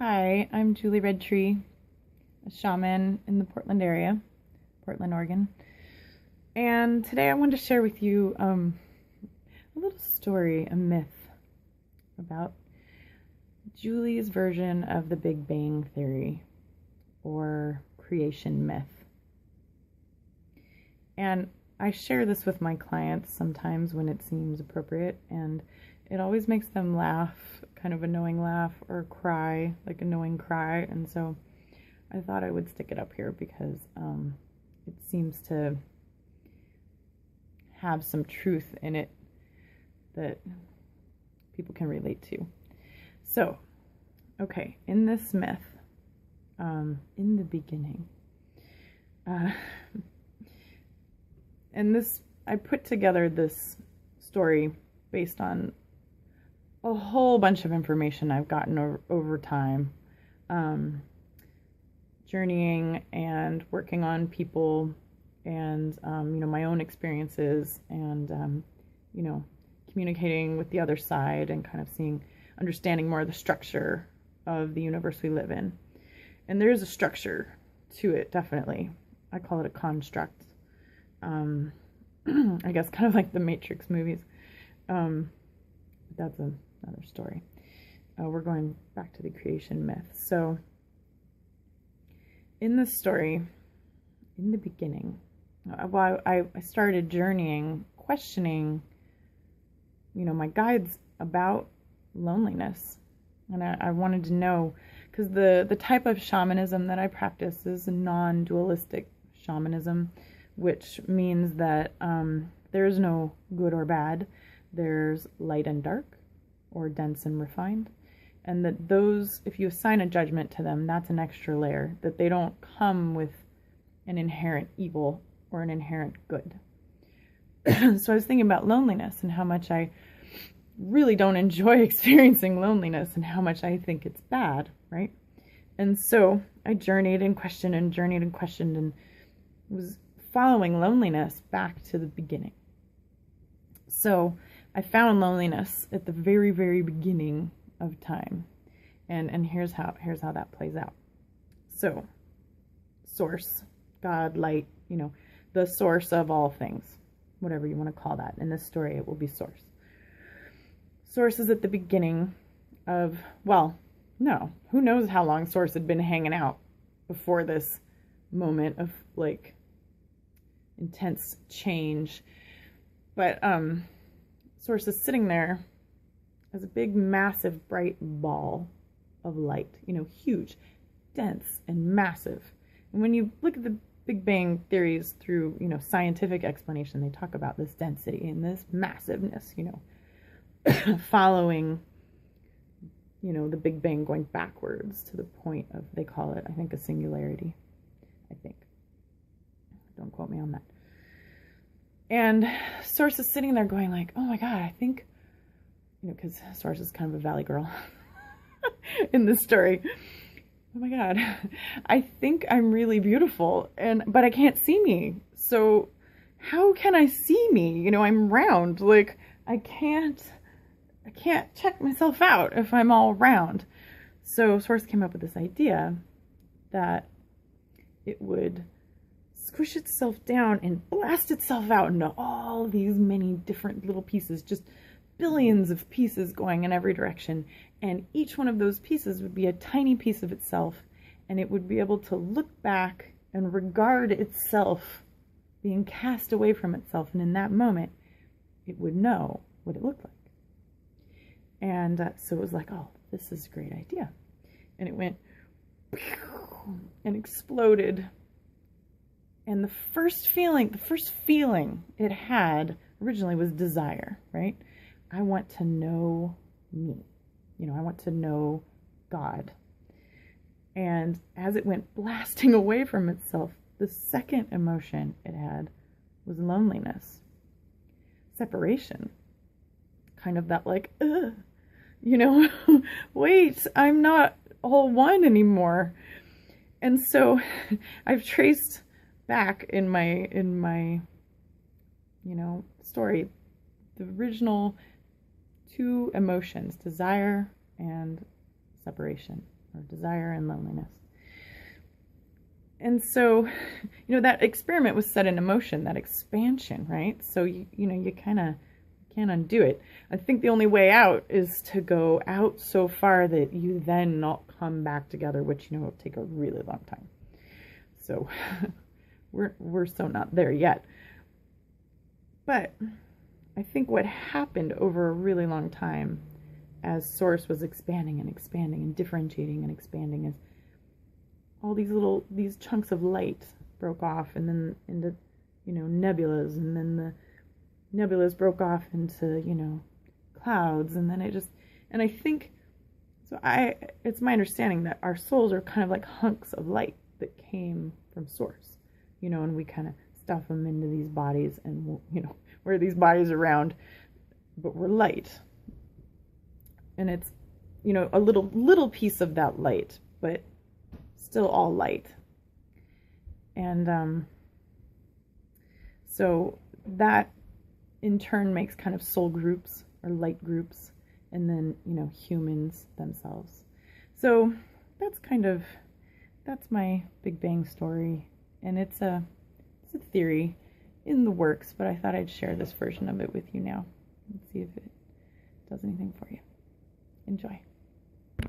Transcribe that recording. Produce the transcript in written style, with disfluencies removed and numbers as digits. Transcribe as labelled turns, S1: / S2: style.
S1: Hi, I'm Julie Redtree, a shaman in the Portland area, Portland, Oregon. And today I wanted to share with you a little story, a myth about Julie's version of the Big Bang Theory or creation myth. And I share this with my clients sometimes when it seems appropriate, and it always makes them laugh, kind of a knowing laugh, or cry, like a knowing cry. And so I thought I would stick it up here because it seems to have some truth in it that people can relate to. So, okay, in this myth, in the beginning, and this, I put together this story based on a whole bunch of information I've gotten over time, journeying and working on people, and my own experiences, and communicating with the other side, and kind of understanding more of the structure of the universe we live in. And there is a structure to it, definitely. I call it a construct. I guess kind of like the Matrix movies. That's another story. We're going back to the creation myth. So, in this story, in the beginning, I started journeying, questioning, my guides about loneliness. And I wanted to know, because the type of shamanism that I practice is a non-dualistic shamanism, which means that there is no good or bad. There's light and dark, or dense and refined. And that those, if you assign a judgment to them, that's an extra layer, that they don't come with an inherent evil or an inherent good. So I was thinking about loneliness and how much I really don't enjoy experiencing loneliness and how much I think it's bad, right? And so I journeyed and questioned and was following loneliness back to the beginning. So I found loneliness at the very, very beginning of time. And here's how that plays out. So, source, God, light, the source of all things, whatever you want to call that. In this story, it will be source. Source is at the beginning of, who knows how long Source had been hanging out before this moment of intense change. But Source is sitting there as a big, massive, bright ball of light, huge, dense, and massive. And when you look at the Big Bang theories through, scientific explanation, they talk about this density and this massiveness, following, the Big Bang going backwards to the point of, they call it, I think, a singularity. I think. Don't quote me on that. And Source is sitting there going like, oh my God, I think, because Source is kind of a valley girl in this story. Oh my God, I think I'm really beautiful, but I can't see me. So how can I see me? I'm round. I can't check myself out if I'm all round. So Source came up with this idea that it would squish itself down and blast itself out into all these many different little pieces, just billions of pieces going in every direction. And each one of those pieces would be a tiny piece of itself, and it would be able to look back and regard itself being cast away from itself. And in that moment, it would know what it looked like. And so it was like, oh, this is a great idea. And it went and exploded. And the first feeling it had originally was desire, right? I want to know me. I want to know God. And as it went blasting away from itself, the second emotion it had was loneliness, separation, kind of that wait, I'm not all one anymore. And so I've traced back in my story the original two emotions, desire and separation. or desire and loneliness. And so, that experiment was set in motion, that expansion, right? So, you kind of can't undo it. I think the only way out is to go out so far that you then not come back together, which, will take a really long time. So we're so not there yet. But I think what happened over a really long time as Source was expanding and differentiating and expanding is all these chunks of light broke off and then into, nebulas, and then the nebulas broke off into, clouds, and then and I think, it's my understanding that our souls are kind of like hunks of light that came from Source, and we kind of stuff them into these bodies, and, wear these bodies around, but we're light. And it's, a little piece of that light, but still all light. And so that in turn makes kind of soul groups or light groups, and then, humans themselves. So that's my Big Bang story, and it's a theory in the works, but I thought I'd share this version of it with you now and see if it does anything for you. Enjoy.